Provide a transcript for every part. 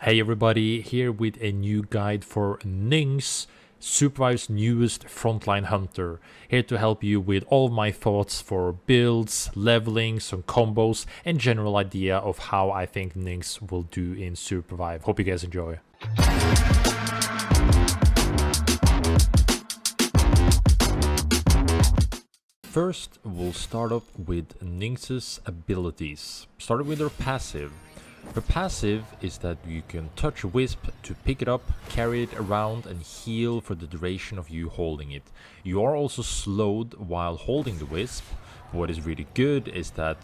Hey everybody, here with a new guide for Ning's, Supervive's newest Frontline Hunter. Here to help you with all of my thoughts for builds, leveling, some combos, and general idea of how I think Ning's will do in Supervive. Hope you guys enjoy. First, we'll start up with Ning's abilities. Starting with her passive. Her passive is that you can touch a wisp to pick it up, carry it around and heal for the duration of you holding it. You are also slowed while holding the wisp. What is really good is that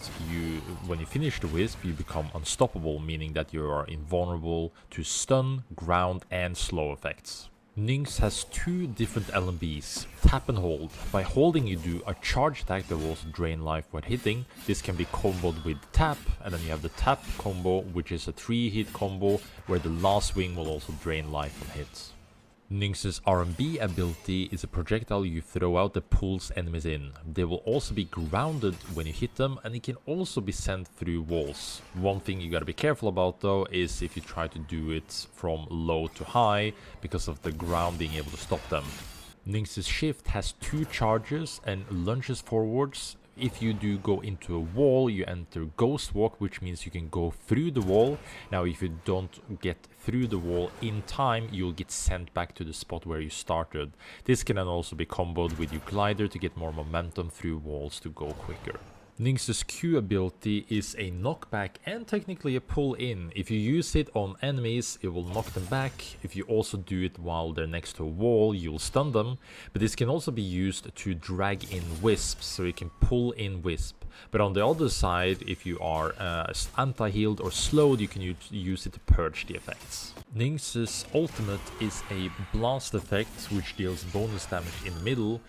when you finish the wisp, you become unstoppable, meaning that you are invulnerable to stun, ground and slow effects. Ning's has two different LMBs, tap and hold. By holding you do a charge attack that will also drain life when hitting. This can be comboed with tap, and then you have the tap combo, which is a 3-hit combo where the last wing will also drain life on hits. Ning's R&B ability is a projectile you throw out that pulls enemies in. They will also be grounded when you hit them, and it can also be sent through walls. One thing you gotta be careful about though is if you try to do it from low to high, because of the ground being able to stop them. Ning's shift has 2 charges and lunges forwards. If you do go into a wall, you enter Ghost Walk, which means you can go through the wall. Now, if you don't get through the wall in time, you'll get sent back to the spot where you started. This can then also be comboed with your glider to get more momentum through walls to go quicker. Ning's Q ability is a knockback and technically a pull-in. If you use it on enemies, it will knock them back. If you also do it while they're next to a wall, you'll stun them. But this can also be used to drag in wisps, so you can pull in wisp. But on the other side, if you are anti-healed or slowed, you can use it to purge the effects. Ning's ultimate is a blast effect, which deals bonus damage in the middle.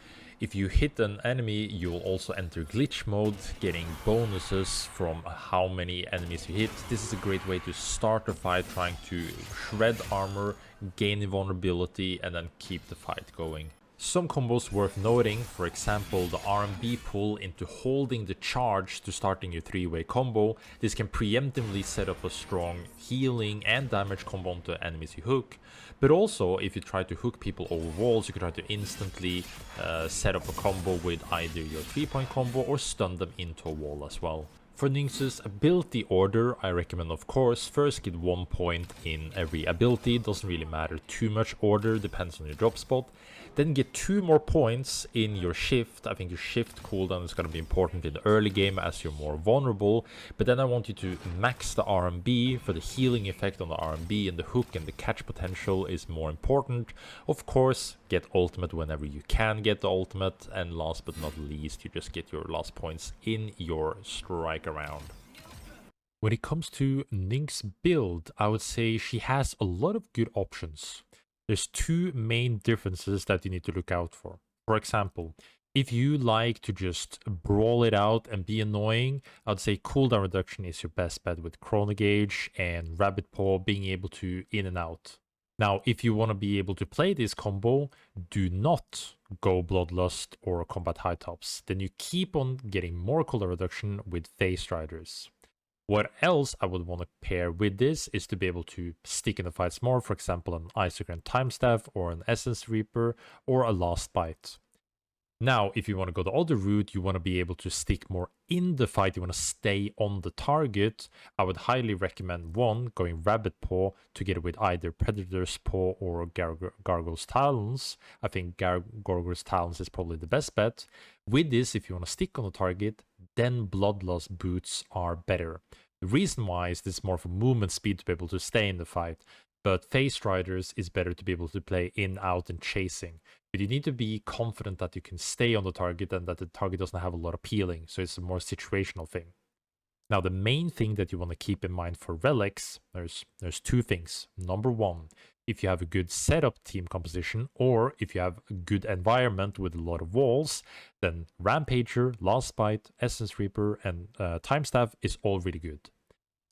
If you hit an enemy, you will also enter glitch mode, getting bonuses from how many enemies you hit. This is a great way to start a fight, trying to shred armor, gain invulnerability, and then keep the fight going. Some combos worth noting, for example, the R&B pull into holding the charge to starting your 3-way combo. This can preemptively set up a strong healing and damage combo onto enemies you hook. But also, if you try to hook people over walls, you can try to instantly set up a combo with either your 3-point combo or stun them into a wall as well. For Ning's ability order, I recommend, of course, first get 1 point in every ability. Doesn't really matter too much order, depends on your drop spot. Then get 2 more points in your shift. I think your shift cooldown is going to be important in the early game as you're more vulnerable. But then I want you to max the R&B for the healing effect on the R&B, and the hook and the catch potential is more important. Of course, get ultimate whenever you can get the ultimate. And last but not least, you just get your last points in your strike around. When it comes to Ning's build, I would say she has a lot of good options. There's 2 main differences that you need to look out for. For example, if you like to just brawl it out and be annoying, I'd say cooldown reduction is your best bet with Chrono Gauge and Rabbit Paw being able to in and out. Now, if you want to be able to play this combo, do not go Bloodlust or Combat High Tops. Then you keep on getting more cooldown reduction with Phase Striders. What else I would want to pair with this is to be able to stick in the fights more, for example, an Isogram Time Staff or an Essence Reaper or a Last Bite. Now, if you want to go the other route, you want to be able to stick more in the fight, you want to stay on the target. I would highly recommend going Rabbit Paw together with either Predator's Paw or Gargoyle's Talons. I think Gargoyle's Talons is probably the best bet. With this, if you want to stick on the target, then Bloodlust boots are better. The reason why is this more for movement speed to be able to stay in the fight, but Phase Striders is better to be able to play in, out, and chasing. But you need to be confident that you can stay on the target and that the target doesn't have a lot of peeling, so it's a more situational thing. Now, the main thing that you want to keep in mind for relics, there's 2 things. Number 1, if you have a good setup team composition, or if you have a good environment with a lot of walls, then Rampager, Last Bite, Essence Reaper, and Time Staff is all really good.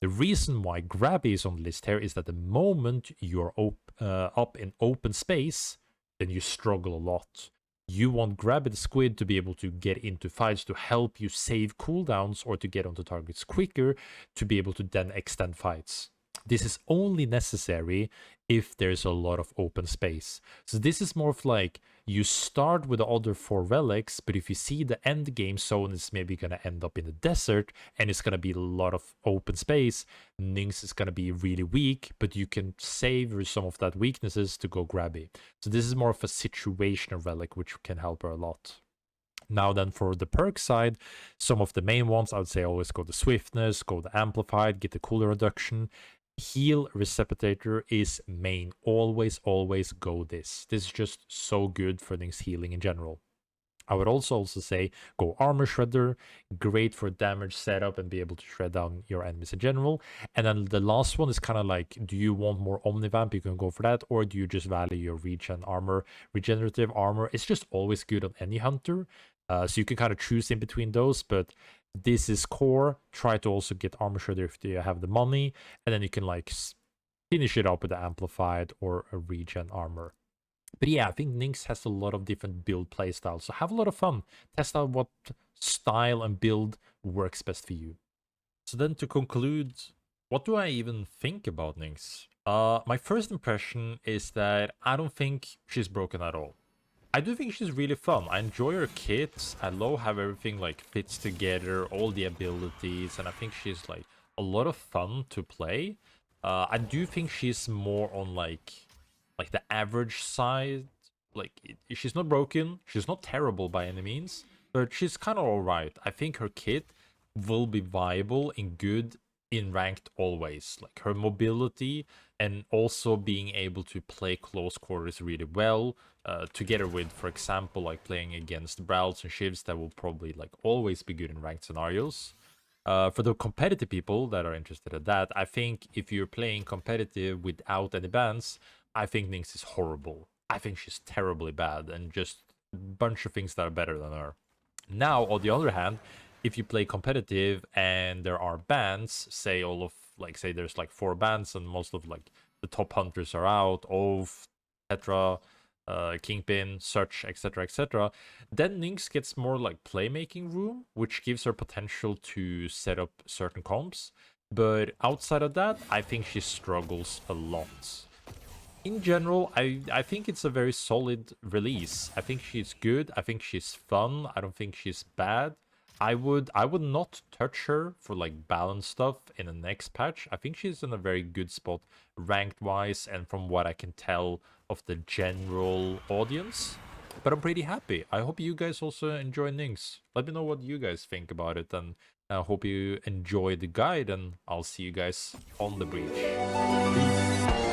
The reason why Grabby is on the list here is that the moment you're up in open space, then you struggle a lot. You want Grab the Squid to be able to get into fights to help you save cooldowns or to get onto targets quicker to be able to then extend fights. This is only necessary if there's a lot of open space. So this is more of like, you start with the other 4 relics, but if you see the end game zone is maybe going to end up in the desert and it's going to be a lot of open space, Nynx is going to be really weak, but you can save some of that weaknesses to go grab it. So this is more of a situational relic, which can help her a lot. Now then, for the perk side, some of the main ones, I would say always go the Swiftness, go the Amplified, get the Cooler Reduction. Heal Receptator is main. Always go this. This is just so good for things healing in general. I would also say go Armor Shredder, great for damage setup and be able to shred down your enemies in general. And then the last one is kind of like, do you want more Omnivamp? You can go for that, or do you just value your regen armor? Regenerative armor is just always good on any hunter. So you can kind of choose in between those, but this is core. Try to also get Armor Shredder if you have the money, and then you can like finish it up with the Amplified or a regen armor. But yeah, I think Nynx has a lot of different build playstyles, so have a lot of fun. Test out what style and build works best for you. So then to conclude, what do I even think about Nynx? My first impression is that I don't think she's broken at all. I do think she's really fun. I enjoy her kit. I love how everything like fits together, all the abilities, and I think she's like a lot of fun to play. I do think she's more on like the average side. Like she's not broken, she's not terrible by any means, but she's kind of alright. I think her kit will be viable and good in ranked always. Like her mobility and also being able to play close quarters really well, together with, for example, like playing against Brawls and Shivs, that will probably like always be good in ranked scenarios. For the competitive people that are interested in that, I think if you're playing competitive without any bans, I think Nynx is horrible. I think she's terribly bad and just a bunch of things that are better than her. Now, on the other hand, if you play competitive and there are bans, say all of like say there's like 4 bans and most of like the top hunters are out, Oath, Tetra, Kingpin, Search, etc., then Nynx gets more like playmaking room, which gives her potential to set up certain comps. But outside of that, I think she struggles a lot. In general, I think it's a very solid release. I think she's good. I think she's fun. I don't think she's bad. I would not touch her for like balance stuff in the next patch. I think she's in a very good spot ranked wise and from what I can tell of the general audience. But I'm pretty happy. I hope you guys also enjoy Nynx. Let me know what you guys think about it, and I hope you enjoy the guide, and I'll see you guys on the breach. Peace.